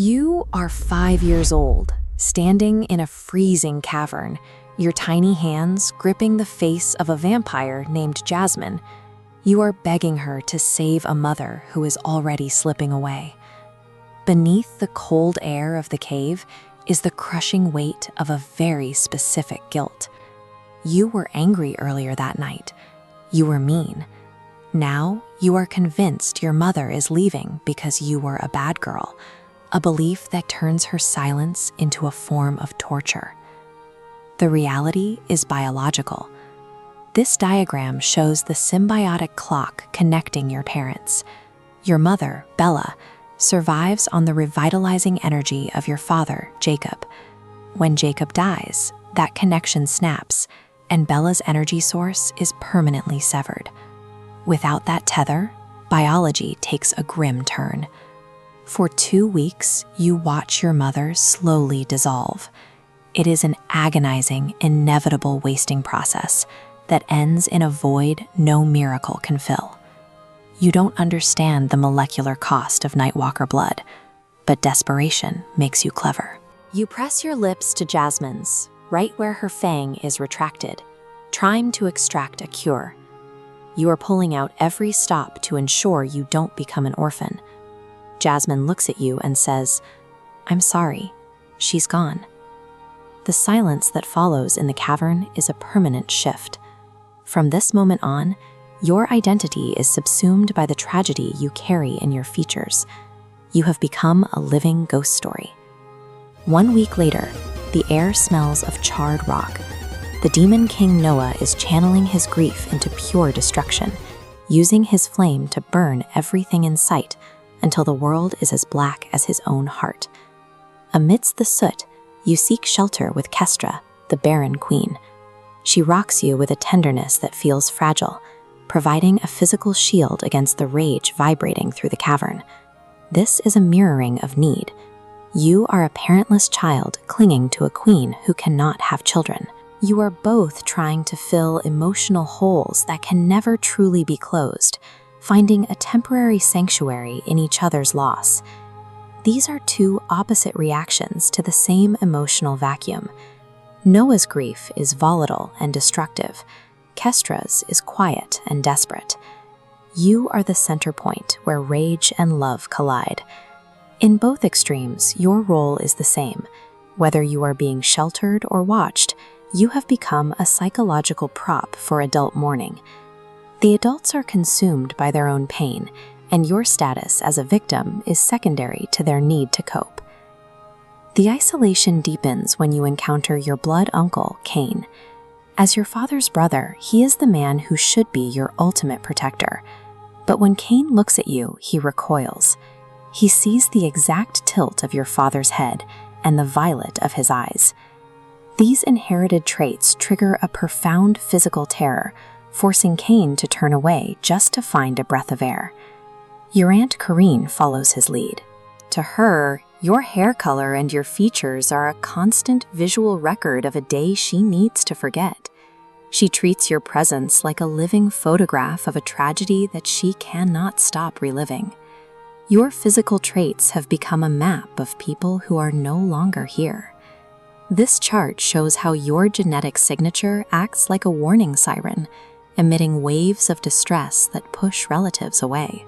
You are 5 years old, standing in a freezing cavern, your tiny hands gripping the face of a vampire named Jasmine. You are begging her to save a mother who is already slipping away. Beneath the cold air of the cave is the crushing weight of a very specific guilt. You were angry earlier that night. You were mean. Now you are convinced your mother is leaving because you were a bad girl, a belief that turns her silence into a form of torture. The reality is biological. This diagram shows the symbiotic clock connecting your parents. Your mother, Bella, survives on the revitalizing energy of your father, Jacob. When Jacob dies, that connection snaps, and Bella's energy source is permanently severed. Without that tether, biology takes a grim turn. For 2 weeks, you watch your mother slowly dissolve. It is an agonizing, inevitable wasting process that ends in a void no miracle can fill. You don't understand the molecular cost of Nightwalker blood, but desperation makes you clever. You press your lips to Jasmine's, right where her fang is retracted, trying to extract a cure. You are pulling out every stop to ensure you don't become an orphan. Jasmine looks at you and says, "I'm sorry, she's gone." The silence that follows in the cavern is a permanent shift. From this moment on, your identity is subsumed by the tragedy you carry in your features. You have become a living ghost story. 1 week later, the air smells of charred rock. The demon king Noah is channeling his grief into pure destruction, using his flame to burn everything in sight until the world is as black as his own heart. Amidst the soot, you seek shelter with Kestra, the barren queen. She rocks you with a tenderness that feels fragile, providing a physical shield against the rage vibrating through the cavern. This is a mirroring of need. You are a parentless child clinging to a queen who cannot have children. You are both trying to fill emotional holes that can never truly be closed, finding a temporary sanctuary in each other's loss. These are two opposite reactions to the same emotional vacuum. Noah's grief is volatile and destructive. Kestra's is quiet and desperate. You are the center point where rage and love collide. In both extremes, your role is the same. Whether you are being sheltered or watched, you have become a psychological prop for adult mourning. The adults are consumed by their own pain, and your status as a victim is secondary to their need to cope. The isolation deepens when you encounter your blood uncle, Kane. As your father's brother, he is the man who should be your ultimate protector. But when Kane looks at you, he recoils. He sees the exact tilt of your father's head and the violet of his eyes. These inherited traits trigger a profound physical terror, forcing Kane to turn away just to find a breath of air. Your Aunt Corrine follows his lead. To her, your hair color and your features are a constant visual record of a day she needs to forget. She treats your presence like a living photograph of a tragedy that she cannot stop reliving. Your physical traits have become a map of people who are no longer here. This chart shows how your genetic signature acts like a warning siren, emitting waves of distress that push relatives away.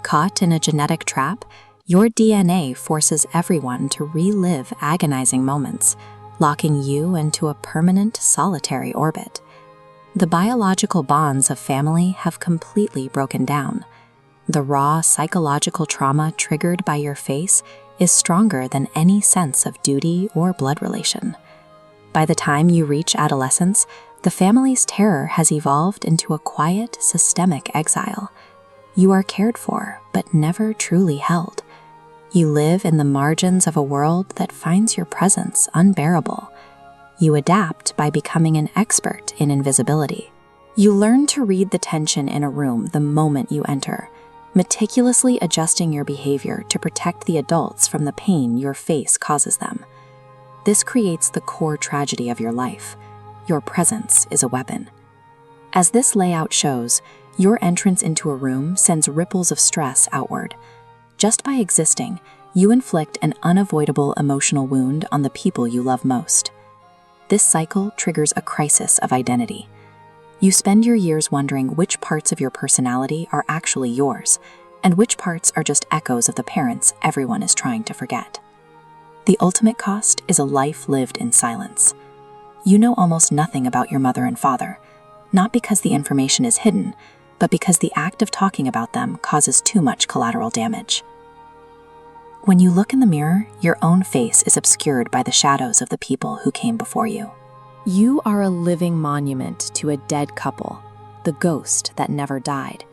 Caught in a genetic trap, your DNA forces everyone to relive agonizing moments, locking you into a permanent solitary orbit. The biological bonds of family have completely broken down. The raw psychological trauma triggered by your face is stronger than any sense of duty or blood relation. By the time you reach adolescence, the family's terror has evolved into a quiet, systemic exile. You are cared for, but never truly held. You live in the margins of a world that finds your presence unbearable. You adapt by becoming an expert in invisibility. You learn to read the tension in a room the moment you enter, meticulously adjusting your behavior to protect the adults from the pain your face causes them. This creates the core tragedy of your life. Your presence is a weapon. As this layout shows, your entrance into a room sends ripples of stress outward. Just by existing, You inflict an unavoidable emotional wound on the people you love most. This cycle triggers a crisis of identity. You spend your years wondering which parts of your personality are actually yours, and which parts are just echoes of the parents everyone is trying to forget. The ultimate cost is a life lived in silence. You know almost nothing about your mother and father, not because the information is hidden, but because the act of talking about them causes too much collateral damage. When you look in the mirror, your own face is obscured by the shadows of the people who came before you. You are a living monument to a dead couple, the ghost that never died.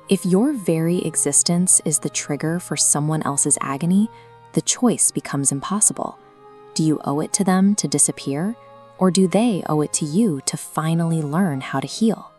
If your very existence is the trigger for someone else's agony, the choice becomes impossible. Do you owe it to them to disappear, or do they owe it to you to finally learn how to heal?